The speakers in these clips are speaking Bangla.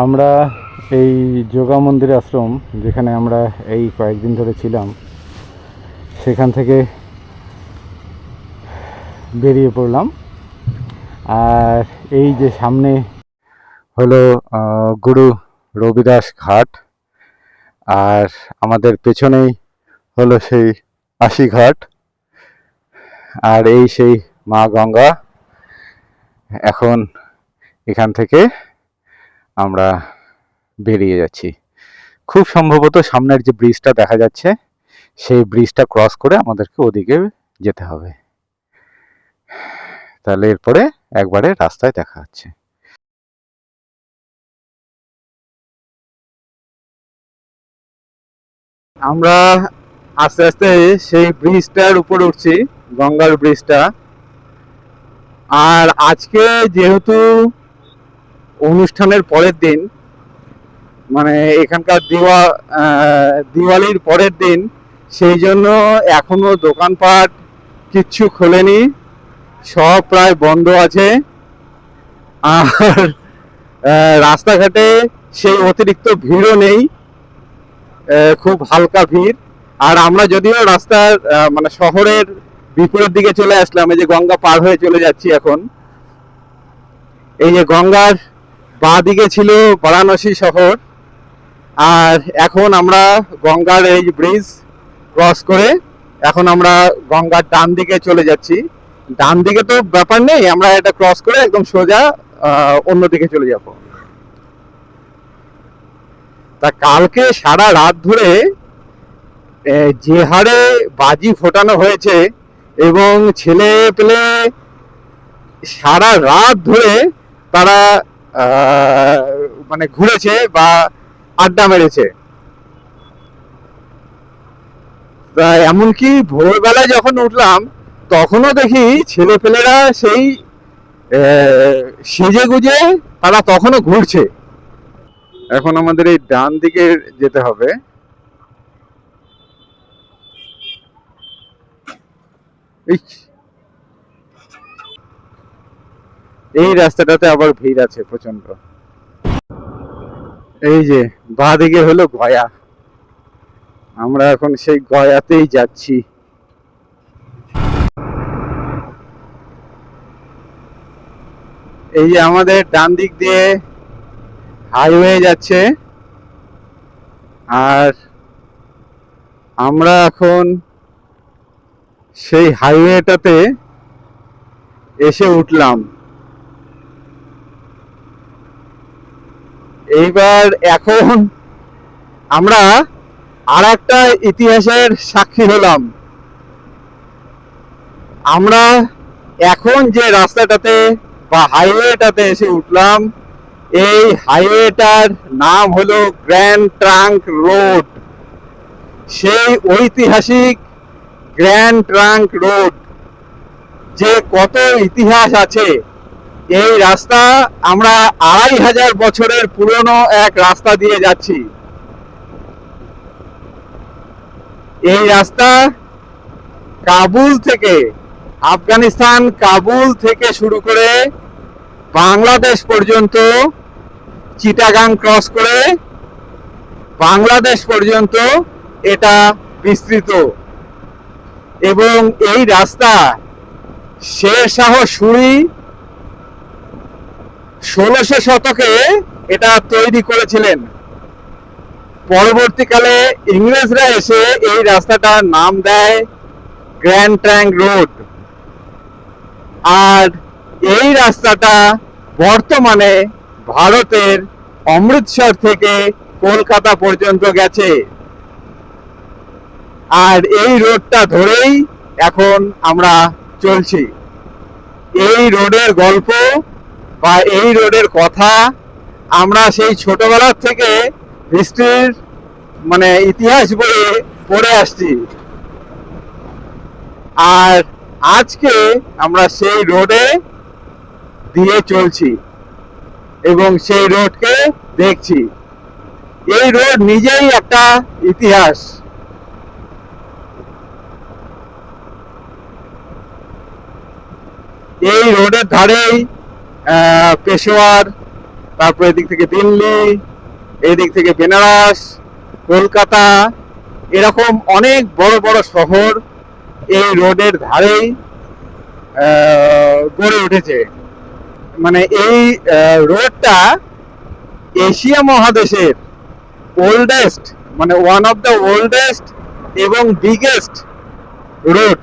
আমরা এই যোগা মন্দির আশ্রম যেখানে আমরা এই কয়েকদিন ধরে ছিলাম সেখান থেকে বেরিয়ে পড়লাম। আর এই যে সামনে হলো গুরু রবিদাস ঘাট, আর আমাদের পেছনেই হলো সেই আশি ঘাট, আর এই সেই মা গঙ্গা। এখন এখান থেকে আমরা বেরিয়ে যাচ্ছি। খুব সম্ভবত সামনের যে ব্রিজটা দেখা যাচ্ছে সেই ব্রিজটা ক্রস করে আমাদেরকে ওদিকে যেতে হবে। তাহলে এরপরে একবারে রাস্তায় দেখা হচ্ছে। আমরা আস্তে আস্তে সেই ব্রিজটার উপর উঠছি, গঙ্গার ব্রিজটা। আর আজকে যেহেতু অনুষ্ঠানের পরের দিন, মানে এখানকার দিওয়ালির পরের দিন, সেই জন্য এখনো দোকানপাট কিচ্ছু খোলেনি, সব প্রায় বন্ধ আছে। আর রাস্তাঘাটে সেই অতিরিক্ত ভিড়ও নেই, খুব হালকা ভিড়। আর আমরা যদিও রাস্তার মানে শহরের বিপরীত দিকে চলে আসলাম, এই যে গঙ্গা পার হয়ে চলে যাচ্ছি এখন। এই যে গঙ্গার বাঁ দিকে ছিল বারাণসী শহর, আর এখন আমরা গঙ্গার এই ব্রিজ ক্রস করে এখন আমরা গঙ্গার ডান দিকে চলে যাচ্ছি। ডান দিকে তো ব্যাপার নেই, আমরা এটা ক্রস করে একদম সোজা অন্যদিকে চলে যাব। তা কালকে সারা রাত ধরে যে হারে বাজি ফোটানো হয়েছে, এবং ছেলে পেলে সারা রাত ধরে তারা মানে ঘুরেছে বা আড্ডা মেরেছে। তা এমনকি ভোরবেলায় যখন উঠলাম তখনও দেখি ছেলেপেলেরা সেই সেজে গুজে তারা তখনও ঘুরছে। এখন আমাদের এই ডান দিকে যেতে হবে। এই রাস্তাটাতে আবার ভিড় আছে প্রচন্ড। এই যে বাঁ দিকে হলো গয়া, আমরা এখন সেই গয়াতেই যাচ্ছি। এই যে আমাদের ডান দিক দিয়ে হাইওয়ে যাচ্ছে, আর আমরা এখন সেই হাইওয়েটাতে এসে উঠলাম। এইবার এখন আমরা আর একটা ইতিহাসের সাক্ষী হলাম। আমরা এখন যে রাস্তাটাতে বা হাইওয়েটাতে এসে উঠলাম, এই হাইওয়েটার নাম হলো গ্র্যান্ড ট্রাঙ্ক রোড। সেই ঐতিহাসিক গ্র্যান্ড ট্রাঙ্ক রোড, যে কত ইতিহাস আছে এই রাস্তা। আমরা ২৫০০ বছরের পুরনো এক রাস্তা দিয়ে যাচ্ছি। এই রাস্তা কাবুল থেকে, আফগানিস্তান কাবুল থেকে শুরু করে বাংলাদেশ পর্যন্ত, চিটাগাং ক্রস করে বাংলাদেশ পর্যন্ত এটা বিস্তৃত। এবং এই রাস্তা শের শাহ সুরি ১৬০০ শতকে এটা তৈরি করেছিলেন। পরবর্তীকালে ইংরেজরা এসে এই রাস্তাটার নাম দেয় গ্র্যান্ড ট্রাঙ্ক রোড। আর এই রাস্তাটা বর্তমানে ভারতের অমৃতসর থেকে কলকাতা পর্যন্ত গেছে। আর এই রোডটা ধরেই এখন আমরা চলছি। এই রোডের গল্প বা এই রোডের কথা আমরা সেই ছোটবেলার থেকে হিস্ট্রির মানে ইতিহাস বইয়ে পড়ে আসছি। আর আজকে আমরা সেই রোডে দিয়ে চলছি এবং সেই রোডকে দেখছি। এই রোড নিজেই একটা ইতিহাস। এই রোডের ধারেই পেশোয়ার, তারপর এদিক থেকে দিল্লি, এদিক থেকে বেনারস, কলকাতা, এরকম অনেক বড় বড় শহর এই রোডের ধারেই গড়ে উঠেছে। মানে এই রোডটা এশিয়া মহাদেশের ওল্ডেস্ট, মানে ওয়ান অফ দ্য ওল্ডেস্ট এবং বিগেস্ট রোড।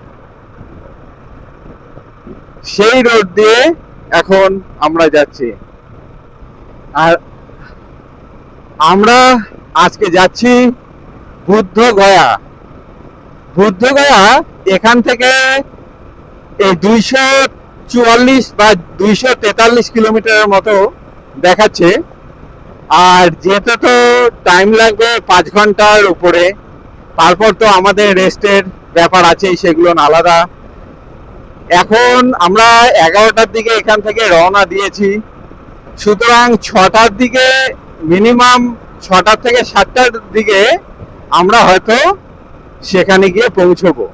সেই রোড দিয়ে এখন আমরা যাচ্ছি। আর আমরা আজকে যাচ্ছি বুদ্ধগয়া। বুদ্ধগয়া এখান থেকে এই 244 বা 243 কিলোমিটারের মতো দেখাচ্ছে। আর যেতে তো টাইম লাগবে 5 ঘন্টার উপরে। তারপর তো আমাদের রেস্টের ব্যাপার আছেই, সেগুলো আলাদা। এখন আমরা 11টার দিকে এখান থেকে রওনা দিয়েছি, সুতরাং 6টার দিকে, মিনিমাম 6টা থেকে 7টার দিকে আমরা হয়তো সেখানে গিয়ে পৌঁছবো।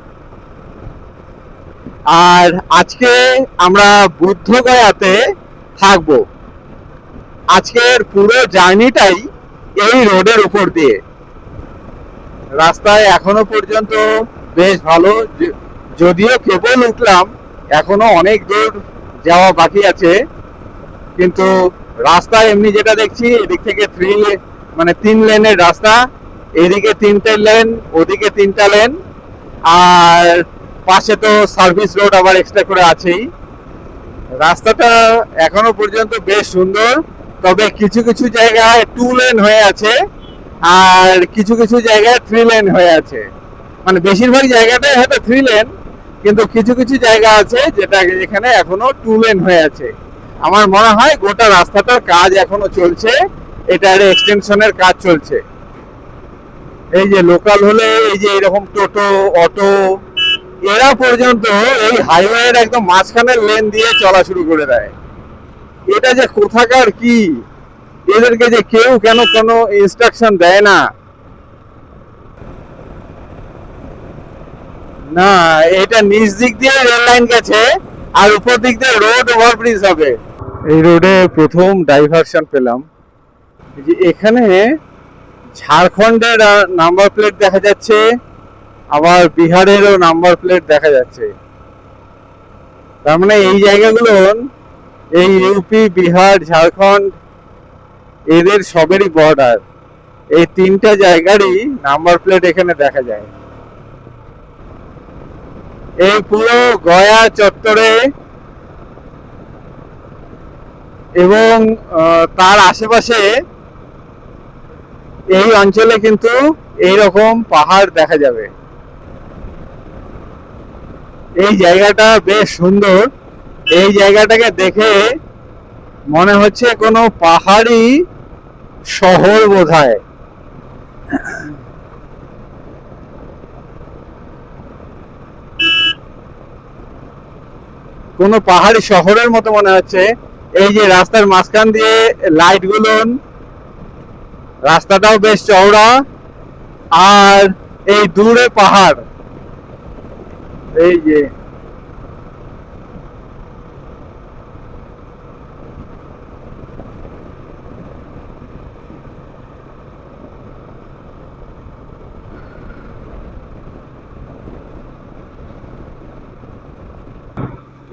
আর আজকে আমরা বুদ্ধগয়াতে থাকবো। আজকের পুরো জার্নিটাই এই রোডের উপর দিয়ে। রাস্তায় এখনো পর্যন্ত বেশ ভালো, যদিও কেবল উঠলাম, এখনো অনেক দূর যাওয়া বাকি আছে। কিন্তু রাস্তায় এমনি যেটা দেখছি, এদিক থেকে 3 লেনের রাস্তা, এদিকে 3টে লেন, ওদিকে 3টা লেন, আর পাশে তো সার্ভিস রোড আবার এক্সট্রা করে আছেই। রাস্তাটা এখনো পর্যন্ত বেশ সুন্দর, তবে কিছু কিছু জায়গায় 2 লেন হয়ে আছে আর কিছু কিছু জায়গায় 3 লেন হয়ে আছে। মানে বেশিরভাগ জায়গাটাই হয়তো 3 লেন, কিন্তু কিছু কিছু জায়গা আছে যেটা এখানে এখনো 2 লেন হয়ে আছে। আমার মনে হয় গোটা রাস্তাটার কাজ এখনো চলছে, এটার এক্সটেনশনের কাজ চলছে। এই যে লোকাল হলে এই যে এরকম টোটো, অটো, এরা পর্যন্ত এই হাইওয়ের একদম মাঝখানের লেন দিয়ে চলা শুরু করে দেয়। এটা যে কোথাকার কি, এদেরকে যে কেউ কেন কোনো ইনস্ট্রাকশন দেয় না। না, এটা নিচ দিক দিয়ে রেল লাইন গেছে আর উপর দিক দিয়ে রোড ওভারব্রিজ হবে। এই রোডে প্রথম ডাইভারশন পেলাম। যে এখানে ঝাড়খণ্ডের নাম্বার প্লেট দেখা যাচ্ছে, আবার বিহারেরও নাম্বার প্লেট দেখা যাচ্ছে। তার মানে এই জায়গাগুলো, এই ইউপি, বিহার, ঝাড়খণ্ড, এদের সবেরই বর্ডার। এই 3টা জায়গারই নাম্বার প্লেট এখানে দেখা যায়। এই পুরো গয়া চত্বরে এবং তার আশেপাশে এই অঞ্চলে কিন্তু এইরকম পাহাড় দেখা যাবে। এই জায়গাটা বেশ সুন্দর। এই জায়গাটাকে দেখে মনে হচ্ছে কোনো পাহাড়ি শহর বোধহয়। কোনো পাহাড়ি শহরের মতো মনে হচ্ছে। এই যে রাস্তার মাঝখান দিয়ে লাইট গুলো, রাস্তাটাও বেশ চওড়া, আর এই দূরে পাহাড়। এই যে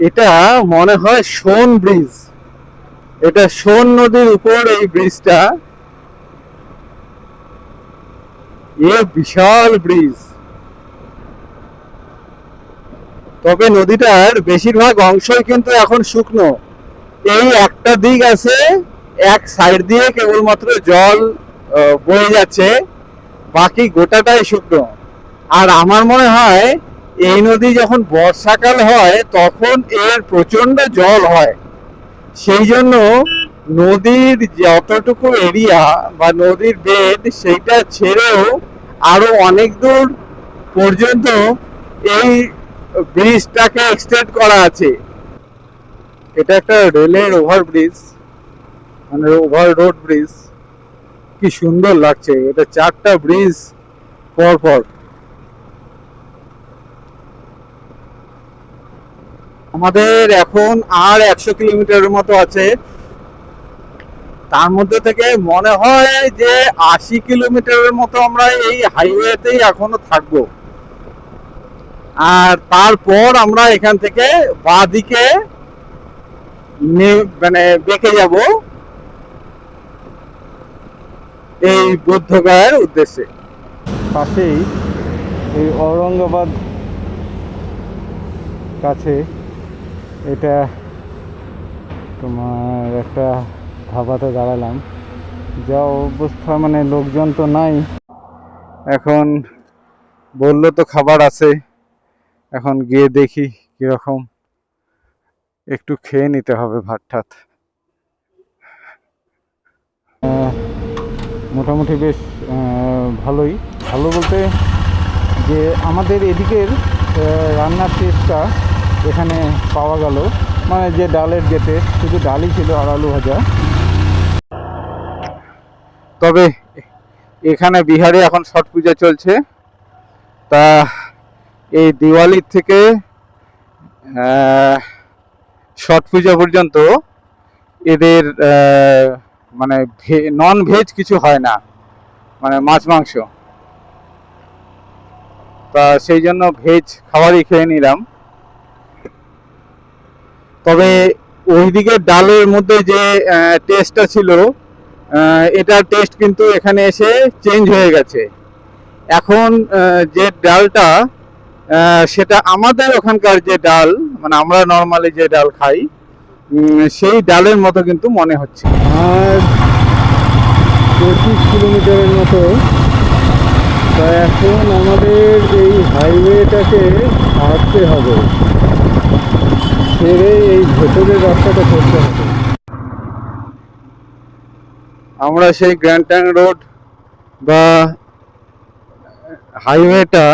এটা মনে হয় সোন ব্রিজ। এটা সোন নদীর উপর এই ব্রিজটা। বিশাল ব্রিজ। তবে নদীটার বেশিরভাগ অংশই কিন্তু এখন শুকনো। এই একটা দিক আছে, এক সাইড দিয়ে কেবলমাত্র জল বয়ে যাচ্ছে, বাকি গোটাটাই শুকনো। আর আমার মনে হয় এই নদী যখন বর্ষাকাল হয় তখন এর প্রচন্ড জল হয়। সেই জন্য নদীর যতটুকু এরিয়া বা নদীর বেড, সেইটা ছেড়েও আরো অনেক দূর পর্যন্ত এই ব্রিজটাকে এক্সটেন্ড করা আছে। এটা একটা রেলের ওভারব্রিজ, মানে ওভার রোড ব্রিজ। কি সুন্দর লাগছে। এটা 4টা ব্রিজ পর পর। আমাদের এখন আর 100 কিলোমিটারের মতো আছে, তার মধ্যে থেকে মনে হয় যে 80 কিলোমিটারের মতো আমরা এই হাইওয়েতেই এখনো থাকবো। আর তারপর আমরা এখান থেকে বাঁ দিকে মানে বেঁকে যাব এই বুদ্ধগয়ার উদ্দেশ্যে। পাশেই এই ঔরঙ্গাবাদ কাছে এটা তোমার একটা ধাবাতে দাঁড়ালাম, যা অবস্থা, মানে লোকজন তো নাই। এখন বললো তো খাবার আছে, এখন গিয়ে দেখি কিরকম, একটু খেয়ে নিতে হবে ভাত ঠাত। মোটামুটি বেশ ভালোই, ভালো বলতে যে আমাদের এদিকের রান্নার টেস্টটা এখানে পাওয়া গেল, মানে যে ডালের যে টেস্ট, শুধু ডালই ছিল আর আলু ভাজা। তবে এখানে বিহারে এখন ছট পূজা চলছে, তা এই দিওয়ালির থেকে ছট পূজা পর্যন্ত এদের মানে নন ভেজ কিছু হয় না, মানে মাছ মাংস। তা সেই জন্য ভেজ খাবারই খেয়ে নিলাম। তবে ওইদিকে ডালের মধ্যে যে টেস্টটা ছিল, এটার টেস্ট কিন্তু এখানে এসে চেঞ্জ হয়ে গেছে। এখন যে ডালটা, সেটা আমাদের ওখানকার যে ডাল, মানে আমরা নর্মালি যে ডাল খাই, সেই ডালের মতো কিন্তু মনে হচ্ছে। আর 25 কিলোমিটারের মতো, তা এখন আমাদের এই হাইওয়েটাকে হাঁটতে হবে, ছেড়ে এই ভেতরের রাস্তাটা করতে হবে। আমরা সেই গ্র্যান্ড ট্যাঙ্ক রোড বা হাইওয়েটা,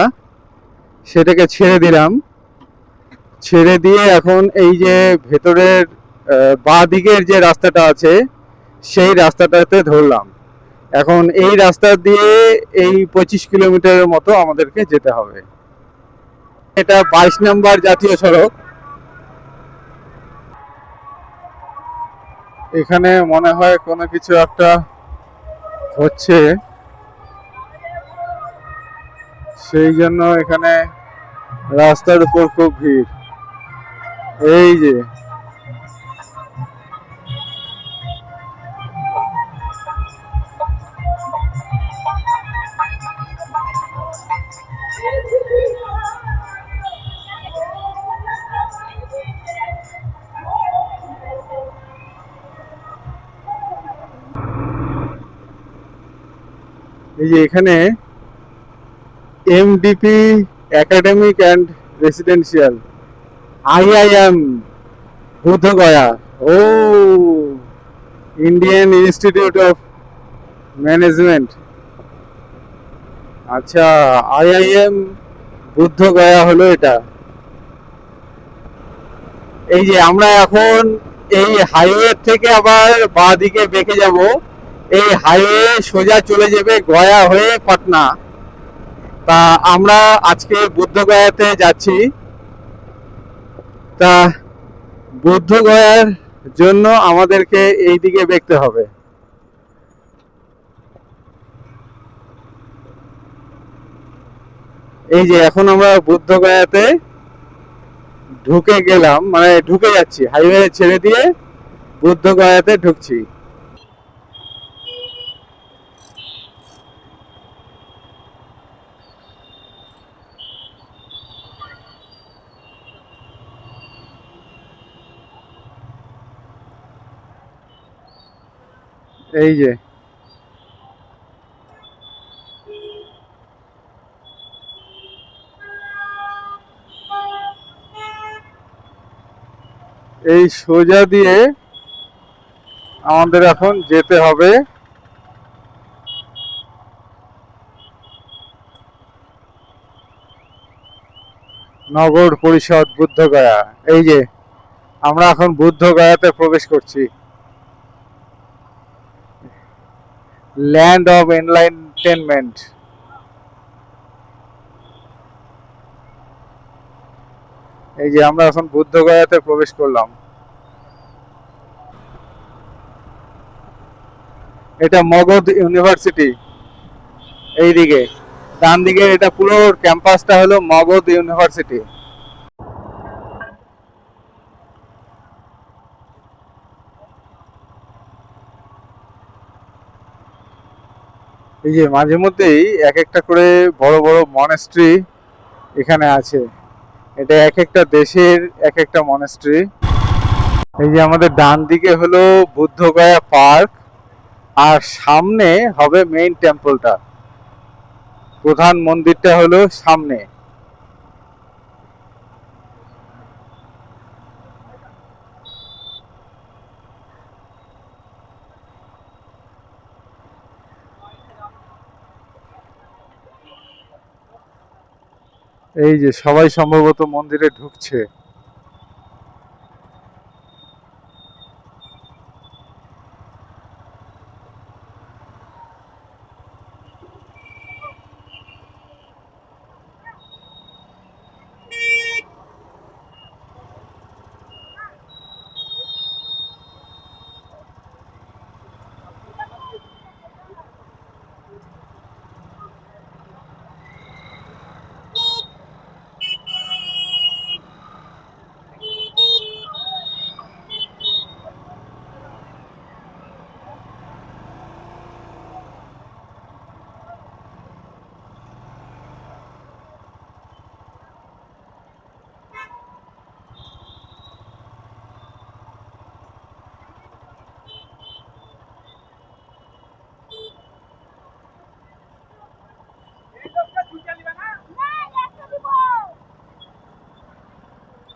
সেটাকে ছেড়ে দিলাম। ছেড়ে দিয়ে এখন এই যে ভেতরের বাঁ দিকের যে রাস্তাটা আছে, সেই রাস্তাটাতে ধরলাম। এখন এই রাস্তা দিয়ে এই 25 কিলোমিটারের মতো আমাদেরকে যেতে হবে। এটা 22 নম্বর জাতীয় সড়ক। এখানে মনে হয় কোনো কিছু একটা হচ্ছে, সেই জন্য এখানে রাস্তার উপর খুব ভিড়। এই যে এখানে MDP academic and residential, IIM Bodhgaya, ও ইন্ডিয়ান ইনস্টিটিউট অফ ম্যানেজমেন্ট। আচ্ছা, আইআইএম বুদ্ধগয়া হলো এটা। এই যে আমরা এখন এই হাইওয়ে থেকে আবার বাঁ দিকে বেঁকে যাব, এই হাইওয়ে সোজা চলে যাবে গয়া হয়ে পাটনা। তা আমরা আজকে বুদ্ধগয়াতে যাচ্ছি। তা বুদ্ধগয়ার জন্য আমাদেরকে এই দিকে বেঁকতে হবে। এই যে এখন আমরা বুদ্ধগয়াতে ঢুকে গেলাম, মানে ঢুকে যাচ্ছি, হাইওয়ে ছেড়ে দিয়ে বুদ্ধগয়াতে ঢুকছি। এই যে এই সোজা দিয়ে আমাদের এখন যেতে হবে নগর পরিষদ বুদ্ধগয়া। এই যে আমরা এখন বুদ্ধগয়াতে প্রবেশ করছি, ল্যান্ড অফ এনলাইটেনমেন্ট। এই যে আমরা এখন বুদ্ধগয়াতে প্রবেশ করলাম। এটা মগধ ইউনিভার্সিটি। এইদিকে ডান দিকে এটা পুরো ক্যাম্পাসটা হলো মগধ ইউনিভার্সিটি। এই যে মাঝে মধ্যেই এক একটা করে বড় বড় মনাস্ট্রি এখানে আছে। এটা এক একটা দেশের এক একটা মনাস্ট্রি। এই যে আমাদের ডান দিকে হলো বুদ্ধগয়া পার্ক, আর সামনে হবে মেইন টেম্পলটা, প্রধান মন্দিরটা হলো সামনে। এই যে সবাই সম্ভবত মন্দিরে ঢুকছে।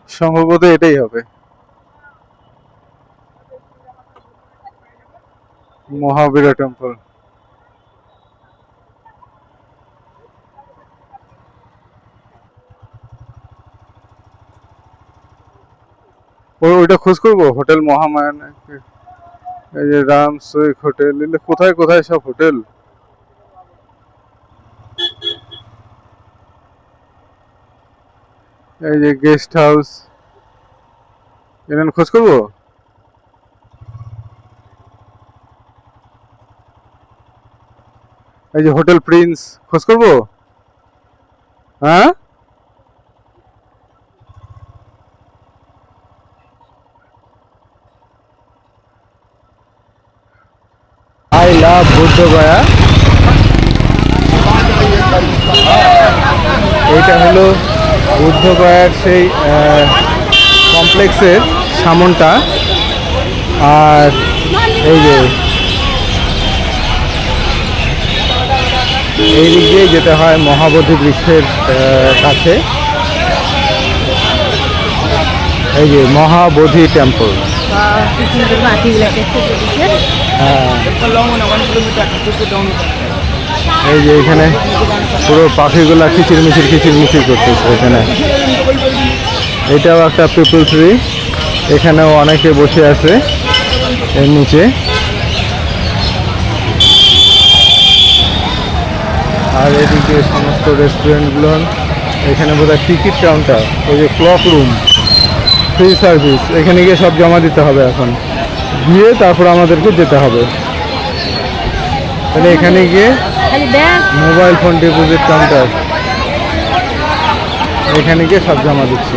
সম্ভবত এটাই হবে মহাবীরা টেম্পল। ওইটা খোঁজ করবো, হোটেল মহামায়ান। এই যে রাম সুইক হোটেল, এগুলো কোথায় কোথায় সব হোটেল। এই যে গেস্ট হাউস, এখানে খোঁজ করবো। এই যে হোটেল প্রিন্স, খোঁজ করবো। হ্যাঁ, আই লাভ বুদ্ধগয়া। এইটা হলো বুদ্ধগয়ার সেই কমপ্লেক্সের সামনটা। আর এই যে এই দিক দিয়ে যেতে হয় মহাবোধি বৃক্ষের কাছে। এই যে মহাবোধি টেম্পল। হ্যাঁ, এই যে এখানে পুরো পাখিগুলা কিচিরমিচির করতেছে এখানে। এটাও একটা পিপল ট্রি, এখানেও অনেকে বসে আছে এর নিচে। আর এদিকে সমস্ত রেস্টুরেন্টগুলো, এখানে বোধহয় টিকিট কাউন্টার, ওই যে ক্লক রুম, ফ্রি সার্ভিস। এখানে গিয়ে সব জমা দিতে হবে, এখন গিয়ে তারপর আমাদেরকে যেতে হবে। তাহলে এখানে গিয়ে মোবাইল ফোন ডিপোজিট কাউন্টার, এখানে গিয়ে সব জমা দিচ্ছি।